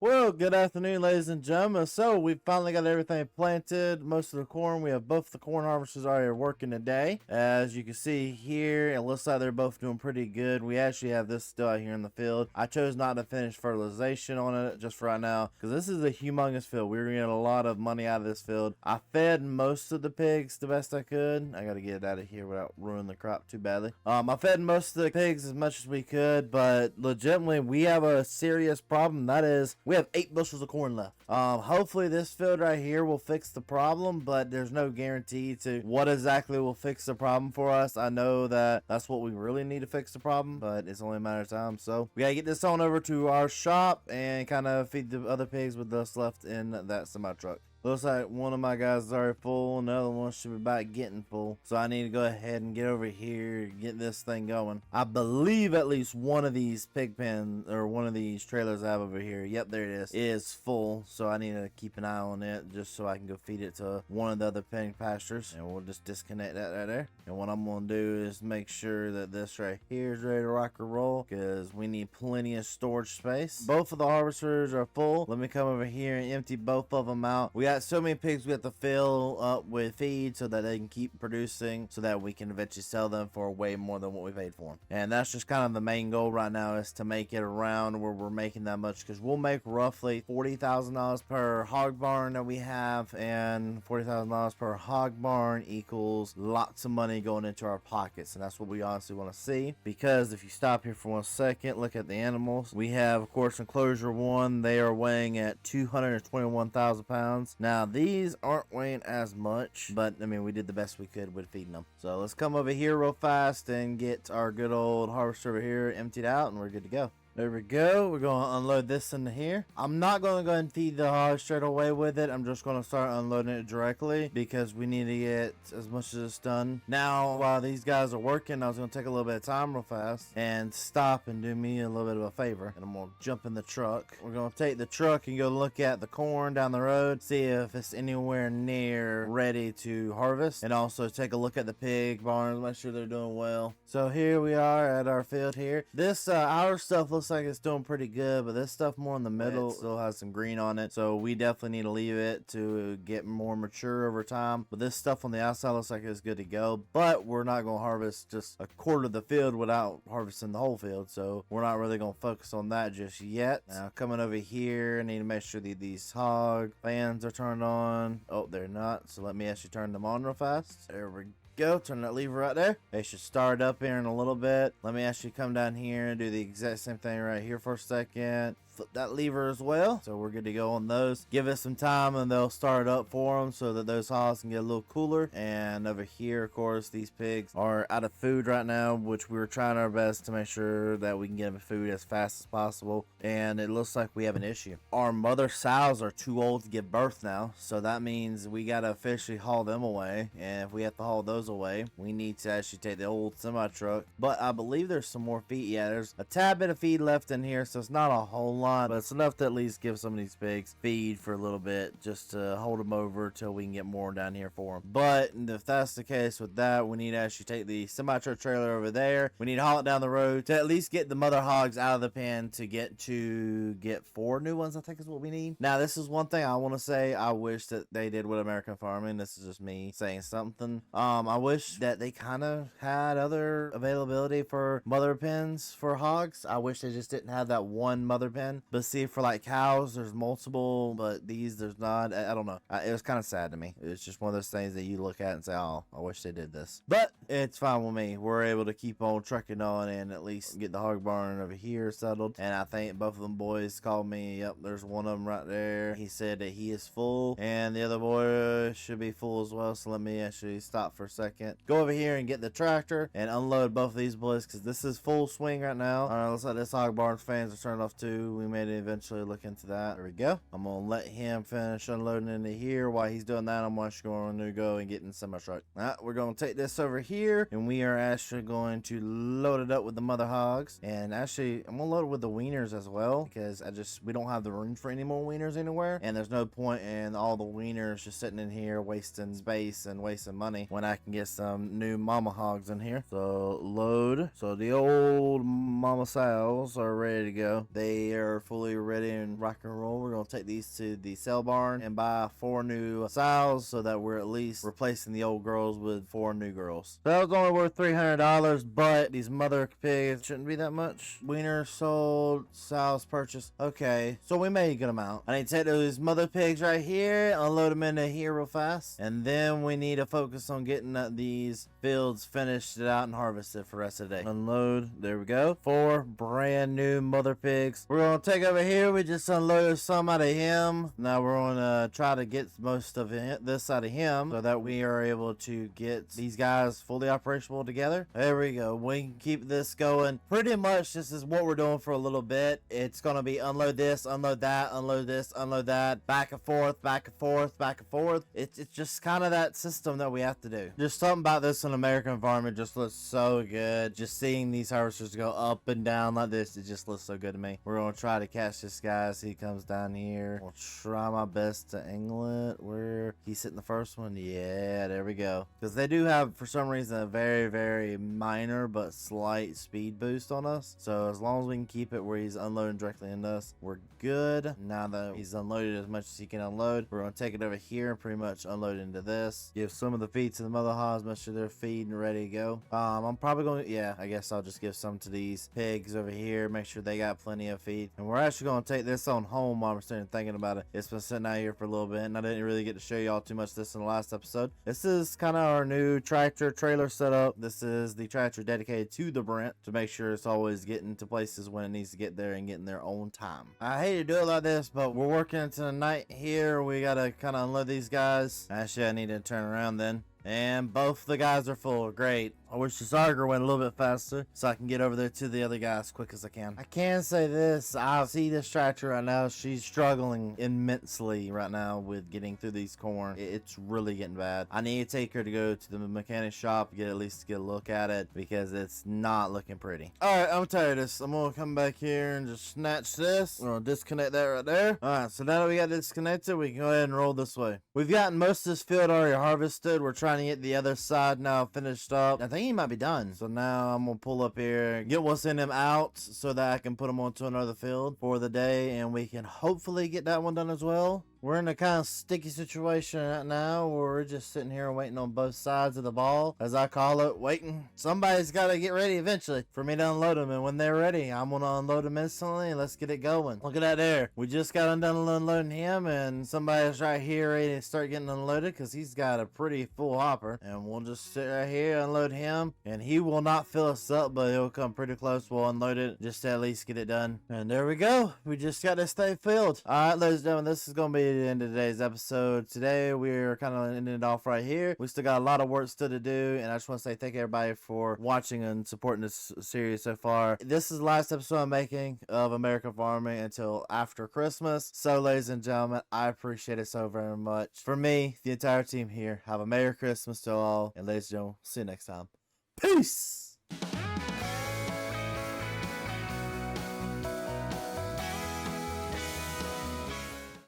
Well, good afternoon, ladies and gentlemen. So we finally got everything planted. Most of the corn. We have both the corn harvesters already working today. As you can see here, it looks like they're both doing pretty good. We actually have this still out here in the field. I chose not to finish fertilization on it just for right now because this is a humongous field. We're getting a lot of money out of this field. I fed most of the pigs the best I could. I got to get it out of here without ruining the crop too badly. I fed most of the pigs as much as we could, but legitimately we have a serious problem. That is, we have 8 bushels of corn left. Hopefully this field right here will fix the problem, but there's no guarantee to what exactly will fix the problem for us. I know that that's what we really need to fix the problem, but it's only a matter of time. So we gotta get this on over to our shop and kind of feed the other pigs with us left in that semi truck. Looks like one of my guys is already full, another one should be about getting full. So I need to go ahead and get over here, get this thing going. I believe at least one of these pig pens, or one of these trailers I have over here, yep, there it is full. So I need to keep an eye on it just so I can go feed it to one of the other pig pastures. And we'll just disconnect that right there. And what I'm going to do is make sure that this right here is ready to rock and roll, because we need plenty of storage space. Both of the harvesters are full. Let me come over here and empty both of them out. We got so many pigs we have to fill up with feed so that they can keep producing, so that we can eventually sell them for way more than what we paid for them. And that's just kind of the main goal right now, is to make it around where we're making that much, because we'll make roughly $40,000 per hog barn that we have, and $40,000 per hog barn equals lots of money going into our pockets. And that's what we honestly want to see, because if you stop here for 1 second, look at the animals. We have, of course, enclosure 1. They are weighing at 221,000 pounds. Now these aren't weighing as much, but I mean, we did the best we could with feeding them. So let's come over here real fast and get our good old harvester over here emptied out, and we're good to go. There we go. We're going to unload this into here. I'm not going to go ahead and feed the hog straight away with it. I'm just going to start unloading it directly, because we need to get as much of this done. Now, while these guys are working, I was going to take a little bit of time real fast and stop and do me a little bit of a favor. And I'm going to jump in the truck. We're going to take the truck and go look at the corn down the road, see if it's anywhere near ready to harvest, and also take a look at the pig barns, make sure they're doing well. So here we are at our field here. This our stuff looks like it's doing pretty good, but this stuff more in the middle still has some green on it, so we definitely need to leave it to get more mature over time. But this stuff on the outside looks like it's good to go, but we're not going to harvest just a quarter of the field without harvesting the whole field, so we're not really going to focus on that just yet. Now coming over here, I need to make sure that these hog fans are turned on. Oh, they're not, so let me actually turn them on real fast. There we go. Turn that lever right there. They should start up here in a little bit. Let me actually come down here and do the exact same thing right here for a second. Flip that lever as well, so we're good to go on those. Give it some time and they'll start up for them so that those hogs can get a little cooler. And over here, of course, these pigs are out of food right now, which we're trying our best to make sure that we can get them food as fast as possible. And it looks like we have an issue. Our mother sows are too old to give birth now, so that means we gotta officially haul them away. And if we have to haul those away, we need to actually take the old semi truck. But I believe there's some more feed. Yeah, there's a tad bit of feed left in here, so it's not a whole lot, but it's enough to at least give some of these pigs feed for a little bit, just to hold them over till we can get more down here for them. But if that's the case with that, we need to actually take the semi truck trailer over there. We need to haul it down the road to at least get the mother hogs out of the pen to get 4 new ones, I think is what we need. Now this is one thing I want to say. I wish that they did with American farming. This is just me saying something. I wish that they kind of had other availability for mother pens for hogs. I wish they just didn't have that one mother pen. But see, for like cows, there's multiple, but these there's not. I don't know. It was kind of sad to me. It's just one of those things that you look at and say, oh, I wish they did this. But it's fine with me. We're able to keep on trucking on and at least get the hog barn over here settled. And I think both of them boys called me. Yep, there's one of them right there. He said that he is full, and the other boy should be full as well. So let me actually stop for a second. Go over here and get the tractor and unload both of these boys, because this is full swing right now. All right, looks like this hog barn's fans are turned off too. We may eventually look into that. There we go. I'm gonna let him finish unloading into here. While he's doing that, I'm actually going to go and get in the semi truck. All right, we're gonna take this over here, and we are actually going to load it up with the mother hogs. And actually, I'm gonna load it with the wieners as well, because we don't have the room for any more wieners anywhere, and there's no point in all the wieners just sitting in here wasting space and wasting money when I can get some new mama hogs in here. So load. So the old mama sows are ready to go. They are are fully ready and rock and roll, we're going to take these to the sale barn and buy 4 new sows so that we're at least replacing the old girls with 4 new girls. So that was only worth $300, but these mother pigs shouldn't be that much. Wiener sold, sows purchased. Okay, so we made a good amount. I need to take those mother pigs right here, unload them into here real fast, and then we need to focus on getting these fields finished out and harvested for the rest of the day. Unload, there we go. 4 brand new mother pigs. We're gonna take over here. We just unloaded some out of him. Now we're gonna try to get most of this out of him so that we are able to get these guys fully operational together. There we go. We can keep this going. Pretty much this is what we're doing for a little bit. It's gonna be unload this, unload that, unload this, unload that, back and forth, back and forth, back and forth. It's just kind of that system that we have to do. Just something about this in American environment just looks so good. Just seeing these harvesters go up and down like this, it just looks so good to me. We're gonna try to catch this guy as he comes down here. We'll try my best to angle it where he's hitting the first one. Yeah, there we go. Because they do have, for some reason, a very, very minor but slight speed boost on us. So as long as we can keep it where he's unloading directly into us, we're good. Now that he's unloaded as much as he can unload, we're going to take it over here and pretty much unload into this. Give some of the feed to the mother hogs, make sure they're feeding and ready to go. I'm probably going to, yeah, I guess I'll just give some to these pigs over here, make sure they got plenty of feed. And we're actually going to take this on home while I'm sitting thinking about it. It's been sitting out here for a little bit, and I didn't really get to show y'all too much of this in the last episode. This is kind of our new tractor trailer setup. This is the tractor dedicated to the Brent to make sure it's always getting to places when it needs to get there and getting there on time. I hate to do it like this, but we're working into the night here. We got to kind of unload these guys. Actually, I need to turn around then. And both the guys are full. Great. I wish the auger went a little bit faster so I can get over there to the other guy as quick as I can. I can say this. I see this tractor right now. She's struggling immensely right now with getting through these corn. It's really getting bad. I need to take her to go to the mechanic shop, at least get a look at it because it's not looking pretty. Alright, I'm tired of this. I'm going to come back here and just snatch this. We're going to disconnect that right there. Alright, so now that we got disconnected, we can go ahead and roll this way. We've gotten most of this field already harvested. We're trying to get the other side now finished up. I think he might be done. So now I'm gonna pull up here, get what's in him out so that I can put him onto another field for the day, and we can hopefully get that one done as well. We're in a kind of sticky situation right now where we're just sitting here waiting on both sides of the ball, as I call it, waiting. Somebody's got to get ready eventually for me to unload them, and when they're ready, I'm going to unload them instantly, and let's get it going. Look at that there. We just got done unloading him, and somebody's right here ready to start getting unloaded because he's got a pretty full hopper, and we'll just sit right here, unload him, and he will not fill us up, but he'll come pretty close. We'll unload it just to at least get it done, and there we go. We just got this thing filled. All right, ladies and gentlemen, this is going to be the end of today's episode. Today we're kind of ending it off right here. We still got a lot of work still to do, and I just want to say thank everybody for watching and supporting this series so far. This is the last episode I'm making of American Farming until after Christmas. So ladies and gentlemen, I appreciate it so very much. For me, the entire team here, have a Merry Christmas to all, and ladies and gentlemen, see you next time. Peace.